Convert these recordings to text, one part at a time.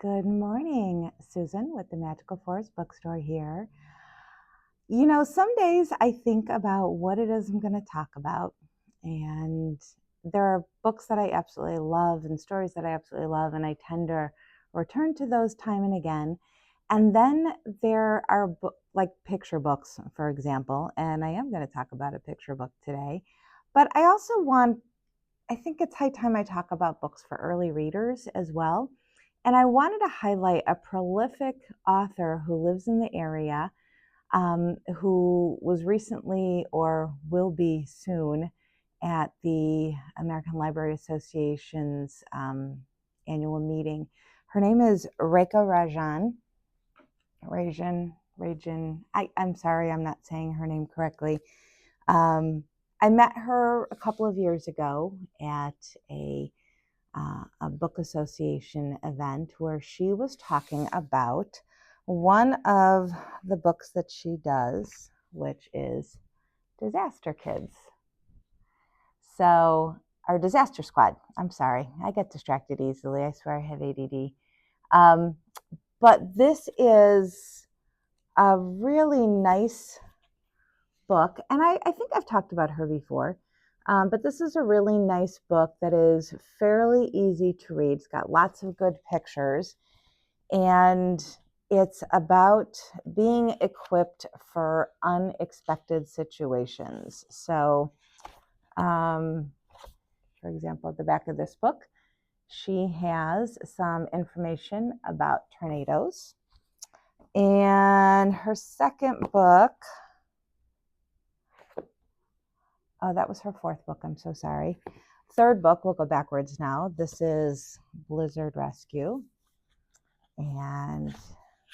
Good morning, Susan with the Magical Forest Bookstore here. Some days I think about what it is I'm going to talk about, and there are books that I absolutely love and stories that I absolutely love, and I tend to return to those time and again. And then there are like picture books, for example, and I am going to talk about a picture book today. But I think it's high time I talk about books for early readers as well. And I wanted to highlight a prolific author who lives in the area, who was recently or will be soon at the American Library Association's annual meeting. Her name is Rekha Rajan. I'm sorry, I'm not saying her name correctly. I met her a couple of years ago at a book association event where she was talking about one of the books that she does, which is Disaster Kids. Or Disaster Squad. I'm sorry, I get distracted easily. I swear I have ADD. But this is a really nice book, and I think I've talked about her before. But this is a really nice book that is fairly easy to read. It's got lots of good pictures, and it's about being equipped for unexpected situations. So, for example, at the back of this book, she has some information about tornadoes. And her second book, oh, that was her fourth book. I'm so sorry. Third book, we'll go backwards now. This is Blizzard Rescue. And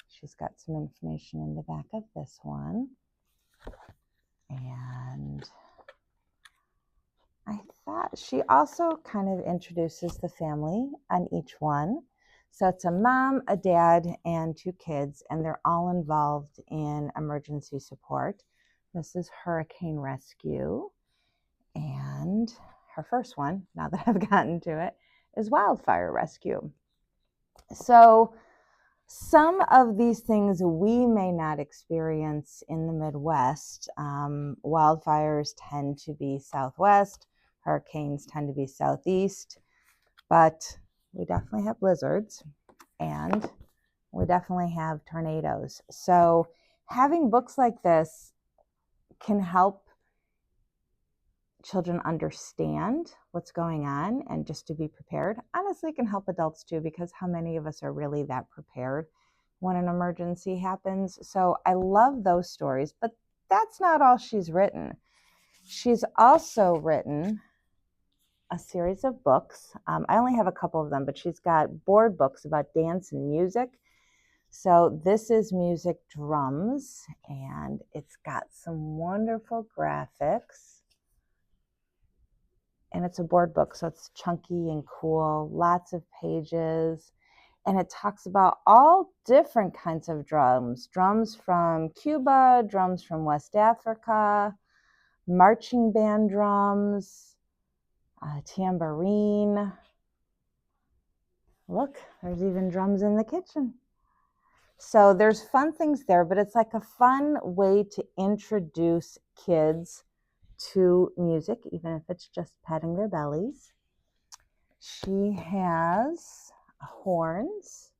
she's got some information in the back of this one. And I thought she also kind of introduces the family on each one. So it's a mom, a dad, and two kids, and they're all involved in emergency support. This is hurricane rescue. And her first one, now that I've gotten to it, is wildfire rescue. So some of these things we may not experience in the Midwest. Wildfires tend to be southwest, hurricanes tend to be southeast, but we definitely have blizzards and we definitely have tornadoes. So having books like this can help children understand what's going on and just to be prepared. Honestly, it can help adults too, because how many of us are really that prepared when an emergency happens? So I love those stories, but that's not all she's written. She's also written a series of books. I only have a couple of them, but she's got board books about dance and music. So this is Music Drums, and it's got some wonderful graphics. And it's a board book, so it's chunky and cool, lots of pages. And it talks about all different kinds of drums. Drums from Cuba, drums from West Africa, marching band drums, tambourine. Look, there's even drums in the kitchen. So there's fun things there, but it's like a fun way to introduce kids to music, even if it's just patting their bellies. She has horns.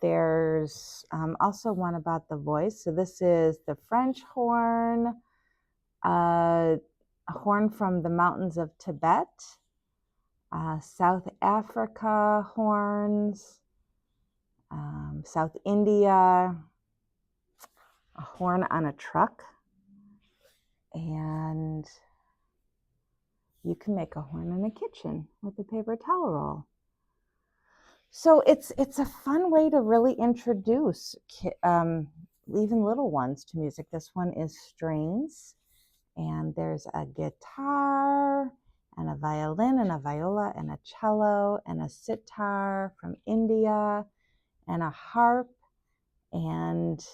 There's also one about the voice. So this is the French horn, a horn from the mountains of Tibet, South Africa horns, South India, a horn on a truck, and you can make a horn in a kitchen with a paper towel roll. So it's a fun way to really introduce even little ones to music. This one is strings, and there's a guitar and a violin and a viola and a cello and a sitar from India and a harp and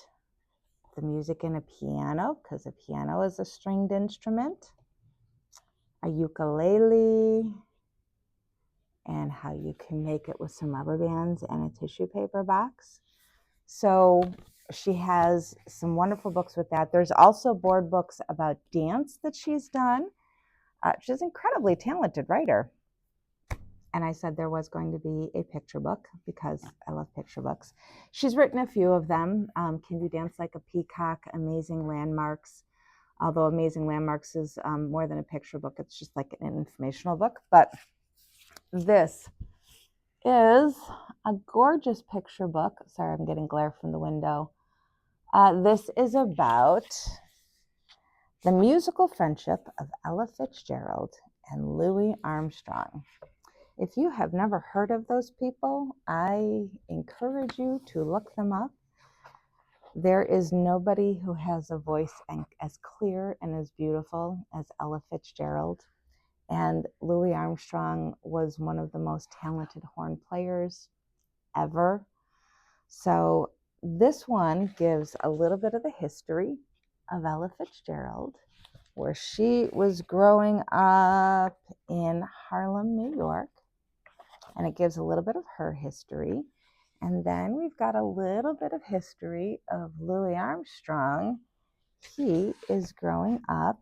the music in a piano, because a piano is a stringed instrument, a ukulele, and how you can make it with some rubber bands and a tissue paper box. So she has some wonderful books with that. There's also board books about dance that she's done. She's an incredibly talented writer. And I said there was going to be a picture book because I love picture books. She's written a few of them. Can You Dance Like a Peacock, Amazing Landmarks. Although Amazing Landmarks is more than a picture book, it's just like an informational book. But this is a gorgeous picture book. Sorry, I'm getting glare from the window. This is about the musical friendship of Ella Fitzgerald and Louis Armstrong. If you have never heard of those people, I encourage you to look them up. There is nobody who has a voice as clear and as beautiful as Ella Fitzgerald. And Louis Armstrong was one of the most talented horn players ever. So this one gives a little bit of the history of Ella Fitzgerald, where she was growing up in Harlem, New York. And it gives a little bit of her history. And then we've got a little bit of history of Louis Armstrong. He is growing up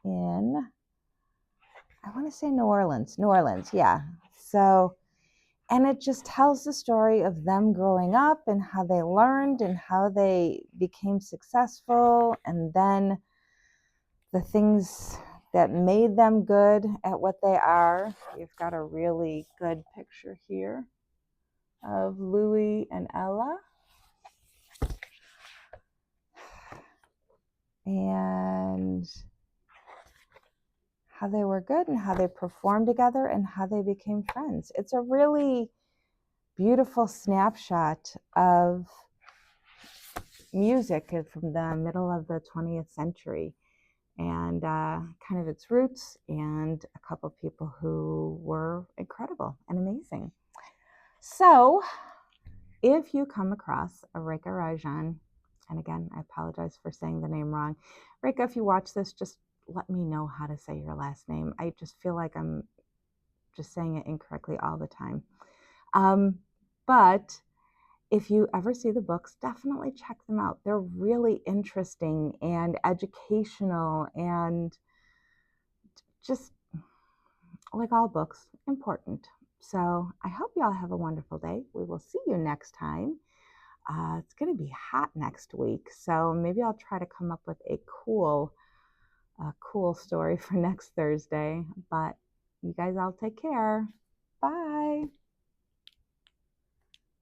in, I want to say New Orleans, yeah. So, and it just tells the story of them growing up and how they learned and how they became successful, and then the things that made them good at what they are. You've got a really good picture here of Louis and Ella. And how they were good and how they performed together and how they became friends. It's a really beautiful snapshot of music from the middle of the 20th century and kind of its roots, and a couple of people who were incredible and amazing. So if you come across a Rekha Rajan, and again, I apologize for saying the name wrong. Rekha, if you watch this, just let me know how to say your last name. I just feel like I'm just saying it incorrectly all the time. But if you ever see the books, definitely check them out. They're really interesting and educational and just, like all books, important. So I hope you all have a wonderful day. We will see you next time. It's going to be hot next week, so maybe I'll try to come up with a cool story for next Thursday. But you guys all take care. Bye.